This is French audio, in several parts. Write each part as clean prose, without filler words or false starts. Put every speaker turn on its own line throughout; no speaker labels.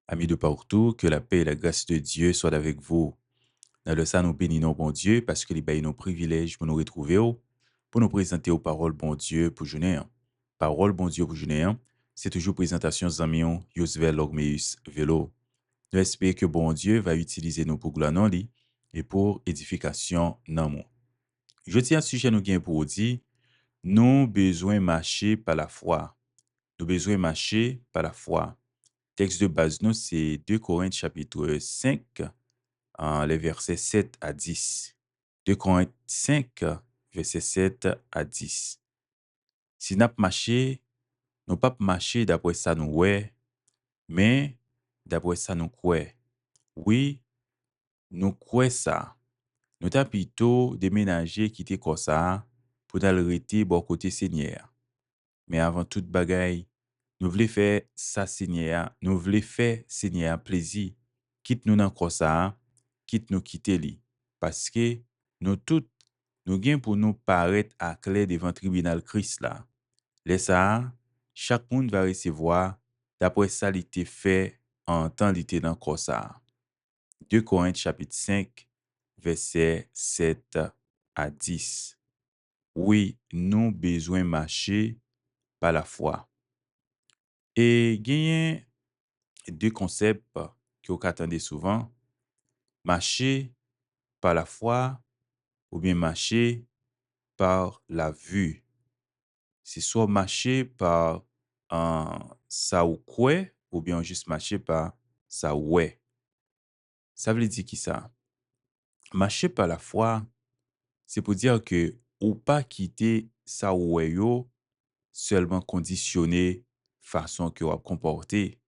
Amis de partout, que la paix et la grâce de Dieu soient avec vous. Dans le ça, nous bénissons bon Dieu parce qu'il a nos privilèges pour nous retrouver, pour nous présenter aux paroles bon Dieu pour journée. Parole bon Dieu pour journée, c'est toujours présentation Zamion, Yosvel Logmeus Velo. Nous espérons que bon Dieu va utiliser nous pour gloire non li et pour édification non mon. Je tiens à sujet nous gain pour dire, nous besoin marcher par la foi. Nous besoin marcher par la foi. Texte de base, nous, c'est 2 Corinthiens chapitre 5, les versets 7 à 10. 2 Corinthiens 5, versets 7 à 10. Si nous marché, nous pas marcher d'après ça nous ouais, mais d'après ça nous croit. Oui, nous croyons ça. Nous t'as plutôt déménager, quitter comme ça, pour aller rester bon côté Seigneur. Mais avant toute bagaille, nous voulons faire ça Seigneur, nous voulons faire Seigneur plaisir. Quitte nous dans quoi ça, quitte nous quitter li. Parce que nous toutes, nous gain pour nous paraître à clair devant tribunal Christ là. Laisse ça, chaque monde va recevoir d'après ça il était fait en temps il était dans quoi ça. 2 Corinthiens chapitre 5, verset 7 à 10. Oui, nous besoin marcher par la foi. Et gagner deux concepts que vous attendez souvent, marcher par la foi ou bien marcher par la vue. C'est soit marcher par ça ou quoi ou bien juste marcher par ça ouais. Ça veut dire qui ça? Marcher par la foi, c'est pour dire que ou pas quitter ça ouais yo seulement conditionné façon que vous comporter,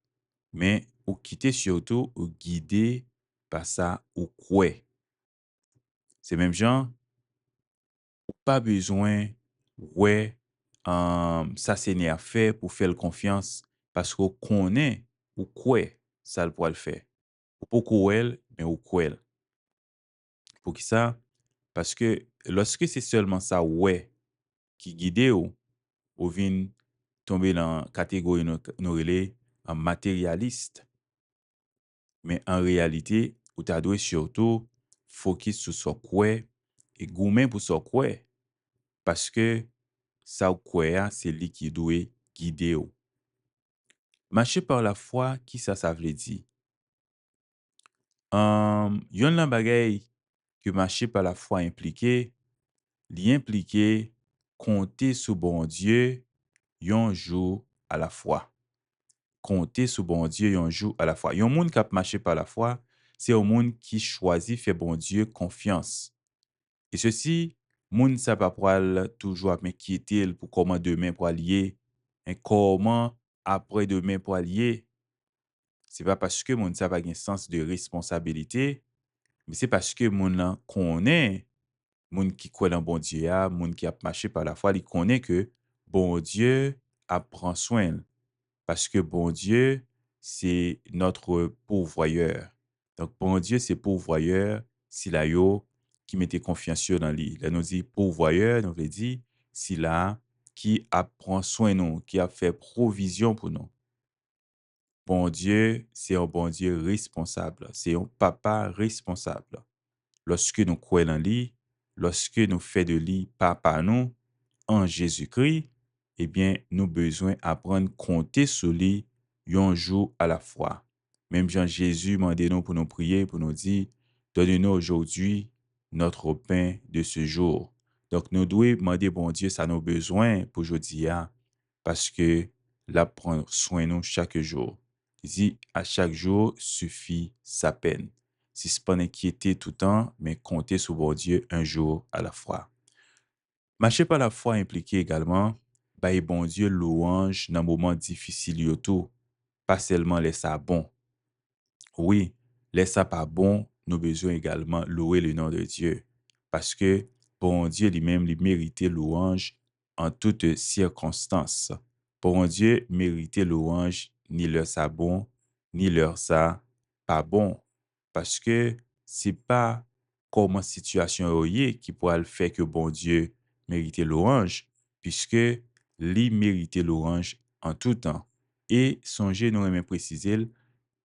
mais ou quitter surtout ou guider par ça ou quoi. C'est même genre, pas besoin, ouais, ça c'est à faire pour faire confiance parce qu'on connaît ou quoi ça le pourra le faire. Ou pas quoi, mais ou quoi. Pour qui ça? Parce que lorsque c'est seulement ça, ouais, qui guide ou vient tomber dans la catégorie nous relais en matérialiste. Mais en réalité, ou t'as dû surtout focus sur ce quoi et gourmet pour ce quoi. Parce que ça ou quoi, c'est lui qui doit guider ou. Marcher par la foi, qui ça veut dire? Yon nan bagay que marcher par la foi impliqué, li impliqué compter sur bon Dieu yon jour à la fois. Compter sur bon Dieu yon jour à la fois. Yon moun kap marcher par la foi, c'est un moun qui choisit faire bon Dieu confiance. Et ceci, moun sa pa pral toujours m'inquiéter pour comment demain pour allier, et comment après-demain pour allier. C'est pas parce que moun sa pa gen sens de responsabilité, mais c'est parce que moun lan connaît, moun qui croit dans bon Dieu, moun qui a marché par la foi, il connaît que bon Dieu a prend soin. Parce que bon Dieu, c'est notre pourvoyeur. Donc, bon Dieu, c'est pourvoyeur, c'est là yo qui mettait confiance dans lui. Là, nous dit pourvoyeur, nous veut dire, c'est là qui a prend soin de nous, qui a fait provision pour nous. Bon Dieu, c'est un bon Dieu responsable. C'est un papa responsable. Lorsque nous croyons en lui, lorsque nous faisons de lui papa nous, en Jésus-Christ, eh bien, nous besoin apprendre à compter sur lui un jour à la fois. Même Jean-Jésus m'a nous pour nous prier, pour nous dire, donne-nous aujourd'hui notre pain de ce jour. Donc, nous devons demander, bon Dieu, ça nos besoins pour aujourd'hui, parce que là, prend soin de nous chaque jour. Il dit, à chaque jour suffit sa peine. Si ce n'est pas inquiéter tout le temps, mais compter sur bon Dieu un jour à la fois. Marcher par la foi impliqué également, bailler bon Dieu louange dans moments difficiles yo tout, pas seulement les ça bon. Oui, les ça pas bon, nous besoin également louer le nom de Dieu. Parce que bon Dieu lui-même, lui méritait louange en toutes circonstances. Bon Dieu méritait louange, ni leur ça bon, ni leur ça pas bon. Parce que c'est pas comment situation est qui pourra le faire que bon Dieu méritait louange, puisque lui méritait louange en tout temps. Et songez, nous aimons préciser,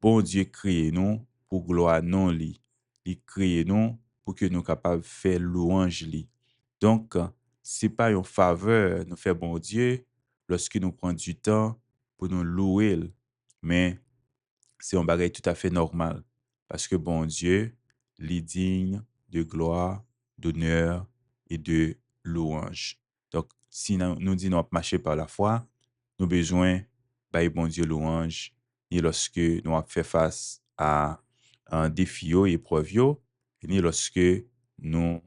bon Dieu crée nous pour gloire non li. Il crée nous pour que nous capables faire louange li. Donc, c'est pas une faveur nous fait bon Dieu lorsque nous prenons du temps pour nous louer, mais c'est un bagage tout à fait normal. Parce que bon Dieu, il est digne de gloire, d'honneur et de louange. Donc, si nous disons nous marcher par la foi, nous avons besoin de bon Dieu louange, ni lorsque nous avons fait face à un défi ou épreuve, ni lorsque nous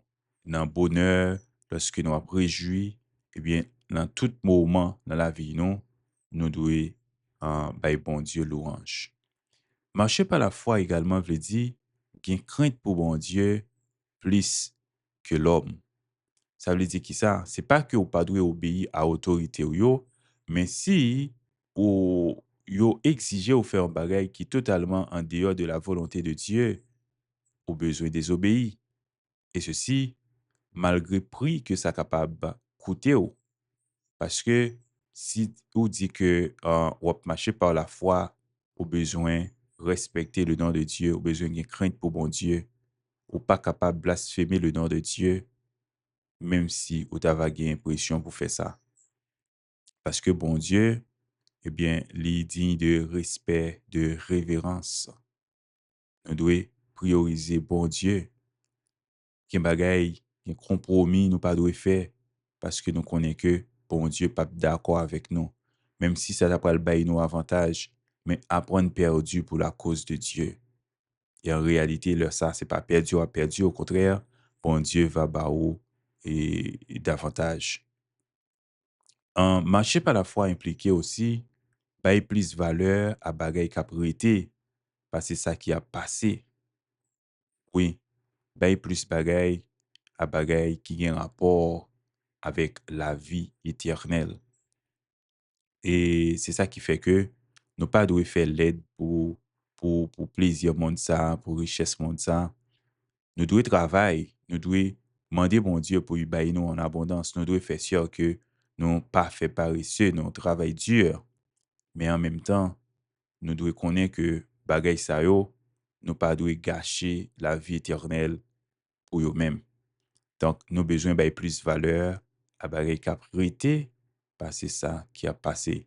dans bonheur, lorsque nous avons réjoui, eh bien, dans tout moment dans la vie, nous devons bon Dieu louange. Marcher par la foi également veut dire qu'il crainte pour bon Dieu plus que l'homme. Ça veut dire qui ça? C'est pas que vous pas doit obéir à l'autorité ou yo, mais si ou yo exigé ou faire un bagage qui est totalement en dehors de la volonté de Dieu, au besoin désobéir. Et ceci, malgré prix que ça capable coûter ou. Parce que si on dit que on marcher par la foi, au besoin respecter le nom de Dieu, au besoin de crainte pour bon Dieu, ou pas capable de blasphémer le nom de Dieu, même si vous avez l'impression pour faire ça. Parce que bon Dieu, eh bien, il est digne de respect, de révérence. Nous devons prioriser bon Dieu. Qu'il y a bagaille, un compromis nous pas devons faire parce que nous connaissons que bon Dieu pas d'accord avec nous. Même si ça n'a pas le bail nous avantage, mais apprendre perdu pour la cause de Dieu. Et en réalité, là, ça, c'est pas perdu à perdu. Au contraire, bon Dieu va baou et davantage. Marcher par la foi impliqué aussi, bail plus valeur à bagaille qu'a prêté, parce que c'est ça qui a passé. Oui, bail plus bagaille à bagaille qui a un rapport avec la vie éternelle. Et c'est ça qui fait que nous pas devons faire l'aide pour plaisir monde ça, pour richesse monde ça. Nous devons travailler, nous devons demander bon Dieu pour lui bailler nous en abondance. Nous devons faire sûr que nous pas fait paresseux, nous travaillons dur, mais en même temps, nous devons connaître que bagay sa yo, nous pas devons gâcher la vie éternelle pour eux-mêmes. Donc, nous besoin de plus valeur à bagay qui a prêté, parce que c'est ça qui a passé.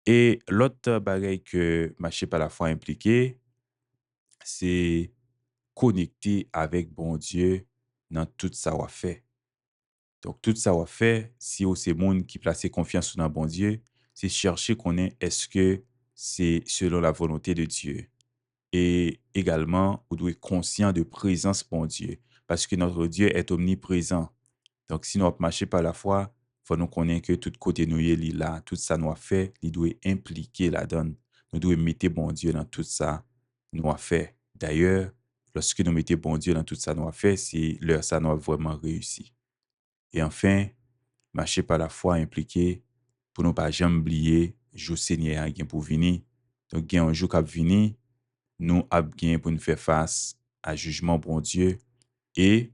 Et l'autre bagay que marcher par la foi impliqué, c'est connecter avec bon Dieu dans tout ça qu'on fait. Donc, tout ça qu'on fait, si c'est monde qui place confiance dans bon Dieu, c'est chercher qu'on est-ce que c'est selon la volonté de Dieu. Et également, vous devez être conscient de présence bon Dieu, parce que notre Dieu est omniprésent. Donc, si nous marchons par la foi, il faut nous connaître que tout côté nous est là, tout ça nous a fait, il doit impliquer la donne. Nous devons mettre bon Dieu dans tout ça nous a fait. D'ailleurs, lorsque nous mettons bon Dieu dans tout ça nous a fait, c'est leur ça nous a vraiment réussi. Et enfin, marcher par la foi impliqué pour ne pas jamais oublier, jour Seigneur a pour venir. Donc, il y a un jour qui va venir, nous avons bien pour nous faire face à jugement bon Dieu. Et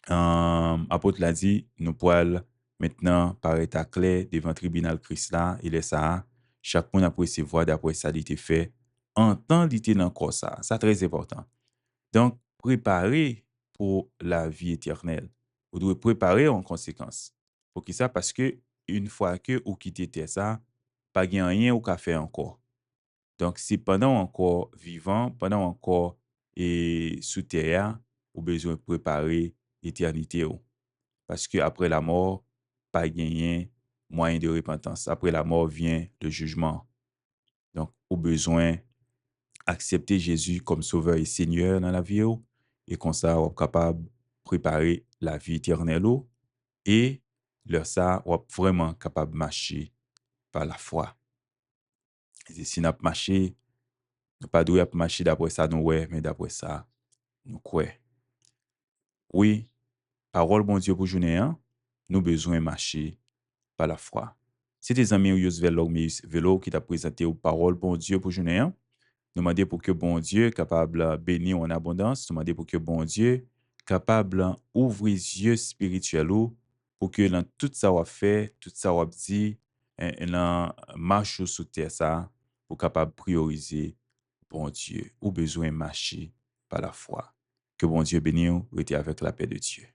apôtre l'a dit, nous pouvons maintenant paraître à clair devant le tribunal Christ là, il est ça, chaque monde après ses voix d'après ça il était fait, en temps il était dans corps ça, c'est très important. Donc, préparer pour la vie éternelle. Vous devez préparer en conséquence. Pour qui ça? Parce que une fois que vous quittez ça, pas gain rien ou qu'à faire encore. Donc, si pendant encore vivant, pendant encore et sous terre, vous avez besoin de préparer l'éternité. Parce que après la mort, pas gagner moyen de repentance. Après la mort vient le jugement. Donc, vous avez besoin d'accepter Jésus comme sauveur et Seigneur dans la vie. Et comme ça, vous êtes capable de préparer la vie éternelle. Et leur ça, vous êtes vraiment capable de marcher par la foi. Et si nous marché, nous pas doué marcher d'après ça, nous ouais, mais d'après ça, nous quoi. Oui, parole bon Dieu pour journée, hein, nous besoin marcher par la foi. C'est tes amis Yus Velo qui t'a présenté aux paroles bon Dieu pour journée, hein. Nous demander pour que bon Dieu capable de bénir en abondance, nous demander pour que bon Dieu capable d'ouvrir les yeux spirituels pour que dans tout ça on fait, tout ça on dit, dans marche sur terre ça, pour capable prioriser bon Dieu, ou besoin marcher par la foi. Que bon Dieu bénisse, ou restez avec la paix de Dieu.